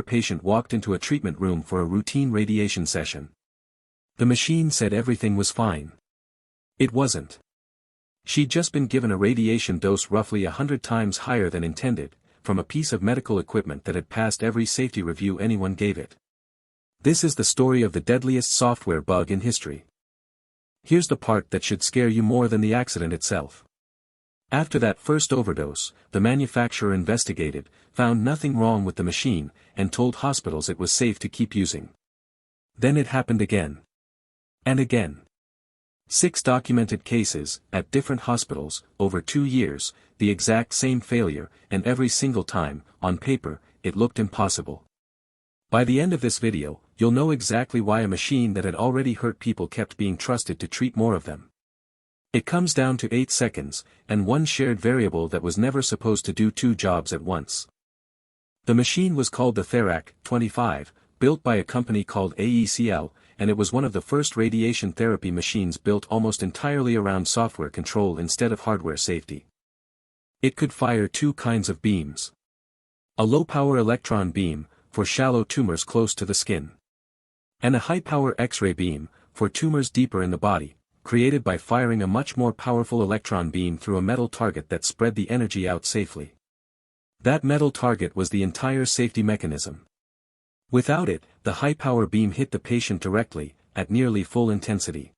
patient walked into a treatment room for a routine radiation session. The machine said everything was fine. It wasn't. She'd just been given a radiation dose roughly 100 times higher than intended, from a piece of medical equipment that had passed every safety review anyone gave it. This is the story of the deadliest software bug in history. Here's the part that should scare you more than the accident itself. After that first overdose, the manufacturer investigated, found nothing wrong with the machine, and told hospitals it was safe to keep using. Then it happened again. And again. 6 documented cases, at different hospitals, over 2 years, the exact same failure, and every single time, on paper, it looked impossible. By the end of this video, you'll know exactly why a machine that had already hurt people kept being trusted to treat more of them. It comes down to 8 seconds, and one shared variable that was never supposed to do 2 jobs at once. The machine was called the therac 25, built by a company called AECL, and it was one of the first radiation therapy machines built almost entirely around software control instead of hardware safety. It could fire 2 kinds of beams. A low-power electron beam, for shallow tumors close to the skin. And a high-power X-ray beam, for tumors deeper in the body, created by firing a much more powerful electron beam through a metal target that spread the energy out safely. That metal target was the entire safety mechanism. Without it, the high-power beam hit the patient directly, at nearly full intensity.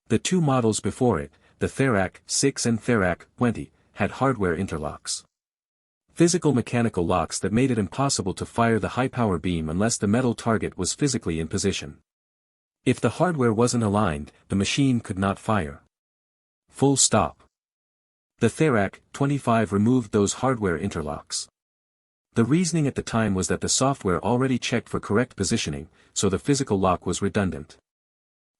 The 2 models before it, the therac 6 and therac 20, had hardware interlocks. Physical mechanical locks that made it impossible to fire the high-power beam unless the metal target was physically in position. If the hardware wasn't aligned, the machine could not fire. Full stop. The therac 25 removed those hardware interlocks. The reasoning at the time was that the software already checked for correct positioning, so the physical lock was redundant.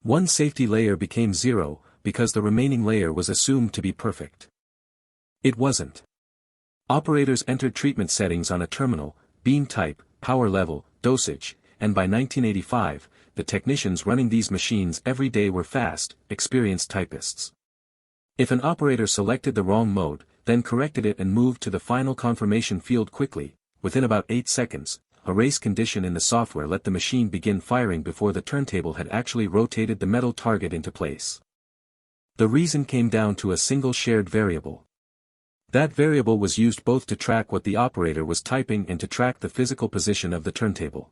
One safety layer became 0, because the remaining layer was assumed to be perfect. It wasn't. Operators entered treatment settings on a terminal, beam type, power level, dosage, and by 1985, the technicians running these machines every day were fast, experienced typists. If an operator selected the wrong mode, then corrected it and moved to the final confirmation field quickly, within about 8 seconds, a race condition in the software let the machine begin firing before the turntable had actually rotated the metal target into place. The reason came down to a single shared variable. That variable was used both to track what the operator was typing and to track the physical position of the turntable.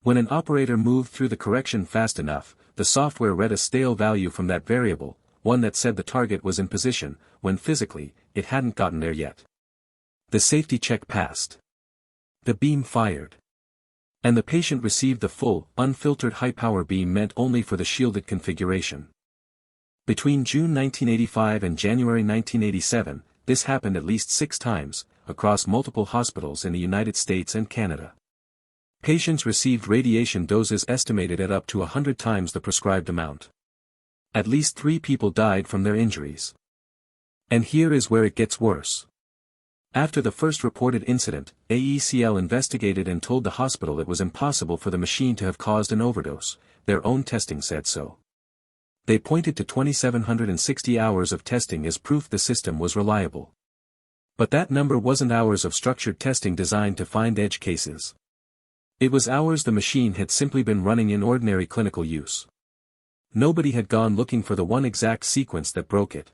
When an operator moved through the correction fast enough, the software read a stale value from that variable, one that said the target was in position, when physically, it hadn't gotten there yet. The safety check passed. The beam fired. And the patient received the full, unfiltered high-power beam meant only for the shielded configuration. Between June 1985 and January 1987, this happened at least 6 times, across multiple hospitals in the United States and Canada. Patients received radiation doses estimated at up to 100 times the prescribed amount. At least 3 people died from their injuries. And here is where it gets worse. After the first reported incident, AECL investigated and told the hospital it was impossible for the machine to have caused an overdose. Their own testing said so. They pointed to 2,760 hours of testing as proof the system was reliable. But that number wasn't hours of structured testing designed to find edge cases. It was hours the machine had simply been running in ordinary clinical use. Nobody had gone looking for the one exact sequence that broke it.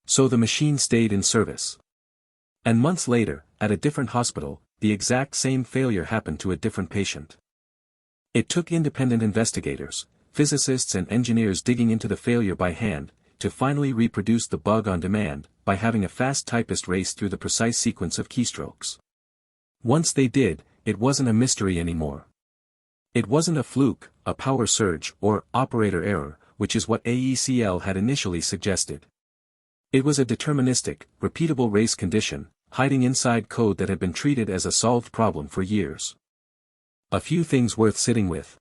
So the machine stayed in service. And months later, at a different hospital, the exact same failure happened to a different patient. It took independent investigators, physicists and engineers digging into the failure by hand, to finally reproduce the bug on demand, by having a fast typist race through the precise sequence of keystrokes. Once they did, it wasn't a mystery anymore. It wasn't a fluke, a power surge, or operator error, which is what AECL had initially suggested. It was a deterministic, repeatable race condition, hiding inside code that had been treated as a solved problem for years. A few things worth sitting with.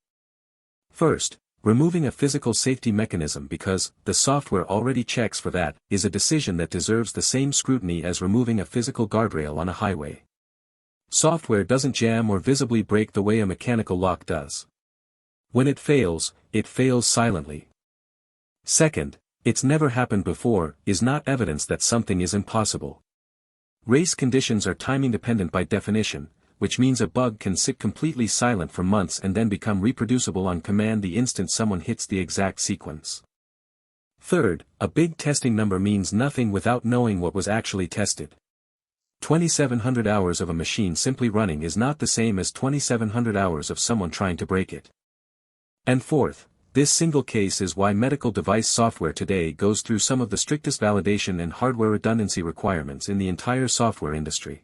First, removing a physical safety mechanism because the software already checks for that is a decision that deserves the same scrutiny as removing a physical guardrail on a highway. Software doesn't jam or visibly break the way a mechanical lock does. When it fails silently. Second, it's never happened before is not evidence that something is impossible. Race conditions are timing dependent by definition, which means a bug can sit completely silent for months and then become reproducible on command the instant someone hits the exact sequence. Third, a big testing number means nothing without knowing what was actually tested. 2,700 hours of a machine simply running is not the same as 2,700 hours of someone trying to break it. And fourth, this single case is why medical device software today goes through some of the strictest validation and hardware redundancy requirements in the entire software industry.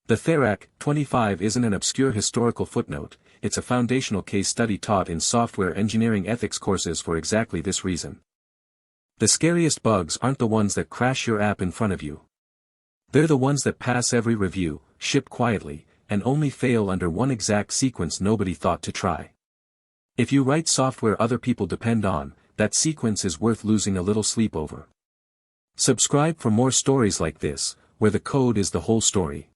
The therac 25 isn't an obscure historical footnote, it's a foundational case study taught in software engineering ethics courses for exactly this reason. The scariest bugs aren't the ones that crash your app in front of you. They're the ones that pass every review, ship quietly, and only fail under one exact sequence nobody thought to try. If you write software other people depend on, that sequence is worth losing a little sleep over. Subscribe for more stories like this, where the code is the whole story.